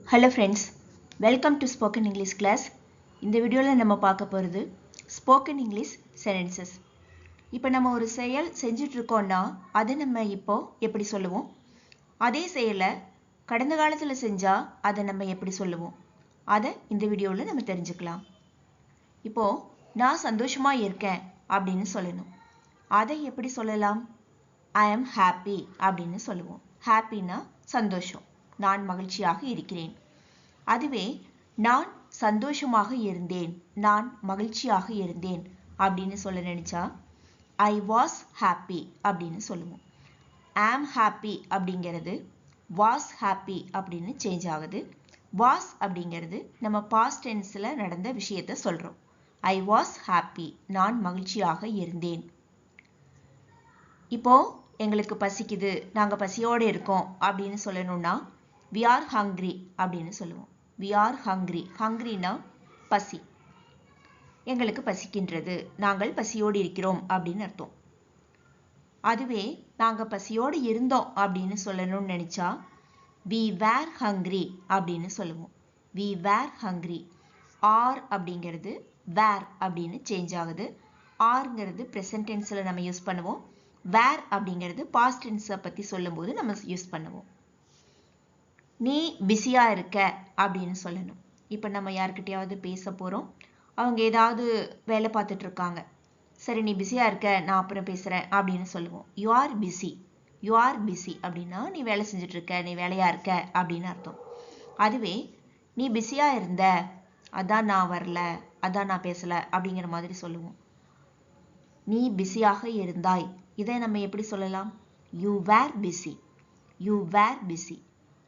Hello friends, welcome to Spoken English class. இந்த வீடியோவில் நம்ம பார்க்க போகிறது Spoken English sentences. இப்போ நம்ம ஒரு செயல் செஞ்சுட்டு இருக்கோம்னா அதை நம்ம இப்போ எப்படி சொல்லுவோம்? அதே செயலை கடந்த காலத்தில் செஞ்சா அதை நம்ம எப்படி சொல்லுவோம்? அதை இந்த வீடியோவில் நம்ம தெரிஞ்சுக்கலாம். இப்போ நான் சந்தோஷமா இருக்கேன் அப்படின்னு சொல்லணும். அதை எப்படி சொல்லலாம்? I am happy அப்படின்னு சொல்லுவோம். Happyனா சந்தோஷம். நான் மகிழ்ச்சியாக இருக்கிறேன். அதுவே நான் சந்தோஷமாக இருந்தேன், நான் மகிழ்ச்சியாக இருந்தேன் அப்படின்னு சொல்ல நினைச்சா I was happy அப்படின்னு சொல்லுவோம். am happy அப்படிங்கிறது was happy அப்படின்னு சேஞ்ச் ஆகுது. was அப்படிங்கிறது நம்ம past tenseல நடந்த விஷயத்தை சொல்றோம். I was happy, நான் மகிழ்ச்சியாக இருந்தேன். இப்போ எங்களுக்கு பசிக்குது, நாங்க பசியோடு இருக்கோம் அப்படின்னு சொல்லணும்னா we are hungry அப்படின்னு சொல்லுவோம். we are hungry. hungryனா பசி. எங்களுக்கு பசிக்கின்றது, நாங்கள் பசியோடு இருக்கிறோம் அப்படின்னு அர்த்தம். அதுவே நாங்க பசியோடு இருந்தோம் அப்படின்னு சொல்லணும்னு நினைச்சா we were hungry அப்படின்னு சொல்லுவோம். we were hungry. are அப்படிங்கிறது were அப்படின்னு சேஞ்ச் ஆகுது. ஆர்ங்கிறது present tenseல நம்ம யூஸ் பண்ணுவோம். were அப்படிங்கிறது past tense பத்தி சொல்லும்போது நம்ம யூஸ் பண்ணுவோம். நீ பிஸியா இருக்க அப்படின்னு சொல்லணும். இப்போ நம்ம யார்கிட்டயாவது பேச போறோம், அவங்க ஏதாவது வேலை பார்த்துட்டு இருக்காங்க. சரி நீ பிஸியா இருக்க, நான் அப்புறம் பேசுறேன் அப்படின்னு சொல்லுவோம். You are busy. You are busy அப்படின்னா நீ வேலை செஞ்சுட்டு இருக்க, நீ வேலையா இருக்க அப்படின்னு அர்த்தம். அதுவே நீ பிஸியா இருந்த, அதான் நான் வரல, அதான் நான் பேசல அப்படிங்கிற மாதிரி சொல்லுவோம். நீ பிஸியாக இருந்தாய், இதை நம்ம எப்படி சொல்லலாம்? You were busy. You were busy.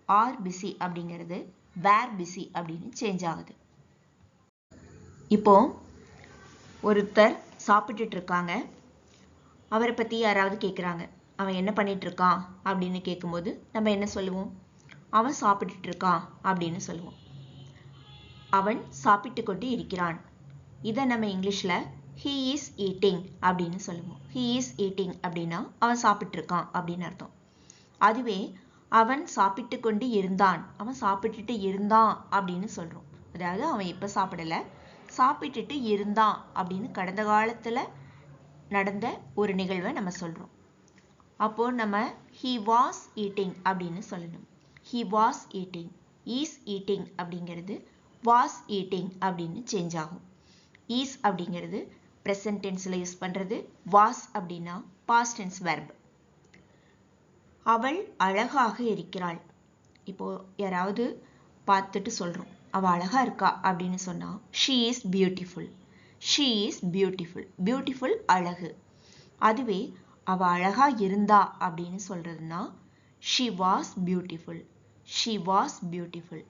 Are busy அப்படிங்கிறது வேர் பிஸி அப்படின்னு சேஞ்ச் ஆகுது. இப்போ ஒருத்தர் சாப்பிட்டுட்டு இருக்காங்க, அவரை பற்றி யாராவது கேட்குறாங்க, அவன் என்ன பண்ணிட்டு இருக்கான் அப்படின்னு கேட்கும்போது நம்ம என்ன சொல்லுவோம்? அவன் சாப்பிட்டுட்டு இருக்கான் அப்படின்னு சொல்லுவோம். அவன் சாப்பிட்டு கொண்டு இருக்கிறான். இதை நம்ம இங்கிலீஷில் he is eating அப்படின்னு சொல்லுவோம். he is eating அப்படின்னா அவன் சாப்பிட்டு இருக்கான் அப்படின்னு அர்த்தம். அதுவே அவன் சாப்பிட்டு கொண்டு இருந்தான், அவன் சாப்பிட்டுட்டு இருந்தான் அப்படின்னு சொல்றோம். அதாவது அவன் இப்ப சாப்பிடல, சாப்பிட்டுட்டு இருந்தான் அப்படின்னு கடந்த காலத்துல நடந்த ஒரு நிகழ்வை நம்ம சொல்றோம். அப்போ நம்ம he was eating அப்படின்னு சொல்லணும். he was eating. is eating அப்படிங்கிறது was eating அப்படின்னு சேஞ்ச் ஆகும். is அப்படிங்கிறது present tenseல யூஸ் பண்றது, was அப்படின்னா past tense verb. அவள் அழகாக இருக்கிறாள். இப்போ யாராவது பார்த்துட்டு சொல்றோம், அவ அழகா இருக்கா அப்படின்னு சொன்னா she is beautiful. she is beautiful. beautiful அழகு. அதுவே அவ அழகா இருந்தா அப்படின்னு சொல்றதுன்னா she was beautiful. she was beautiful.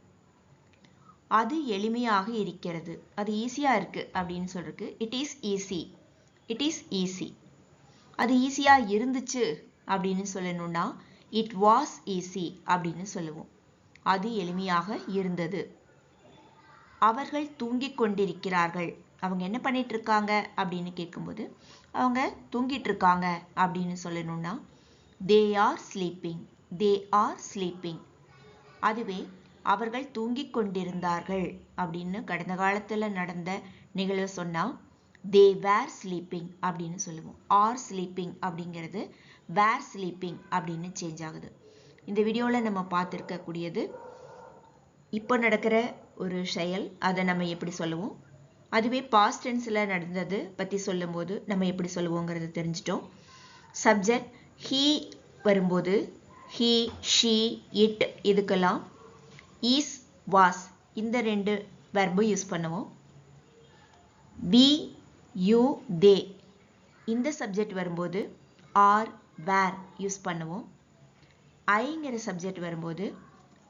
அது எளிமையாக இருக்கிறது, அது ஈஸியா இருக்கு அப்படின்னு சொல்றதுக்கு it is easy. it is easy. அது ஈஸியா இருந்துச்சு அப்படின்னு சொல்லணும்னா it was easy அப்படின்னு சொல்லுவோம். அது எளிமையாக இருந்தது. அவர்கள் தூங்கிக் கொண்டிருக்கிறார்கள். அவங்க என்ன பண்ணிட்டு இருக்காங்க அப்படின்னு கேட்கும்போது அவங்க தூங்கிட்டு இருக்காங்க அப்படின்னு சொல்லணும்னா they are sleeping. they are sleeping. அதுவே அவர்கள் தூங்கிக் கொண்டிருந்தார்கள் அப்படின்னு கடந்த காலத்துல நடந்த நிகழ்வு சொன்னா they were sleeping அப்படின்னு சொல்லுவோம். are sleeping அப்படிங்கிறது were sleeping அப்படின்னு சேஞ்ச் ஆகுது. இந்த வீடியோவில் நம்ம பார்த்துருக்க கூடியது இப்போ நடக்கிற ஒரு செயல், அதை நம்ம எப்படி சொல்லுவோம். அதுவே பாஸ்ட் டென்ஸில் நடந்தது பற்றி சொல்லும்போது நம்ம எப்படி சொல்லுவோங்கிறத தெரிஞ்சிட்டோம். சப்ஜெக்ட் he வரும்போது he, she, it இதுக்கெல்லாம் is, was இந்த ரெண்டு வெர்பும் யூஸ் பண்ணுவோம். we, you, they இந்த சப்ஜெக்ட் வரும்போது are, were யூஸ் பண்ணுவோம். ஐங்கிற சப்ஜெக்ட் வரும்போது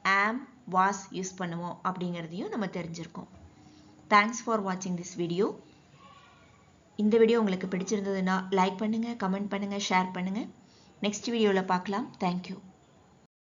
am, was யூஸ் பண்ணுவோம் அப்படிங்கிறதையும் நம்ம தெரிஞ்சிருக்கோம். தேங்க்ஸ் ஃபார் வாட்சிங் திஸ் வீடியோ. இந்த வீடியோ உங்களுக்கு பிடிச்சிருந்ததுன்னா லைக் பண்ணுங்க, கமெண்ட் பண்ணுங்க, ஷேர் பண்ணுங்க. நெக்ஸ்ட் வீடியோவில் பார்க்கலாம். தேங்க்யூ.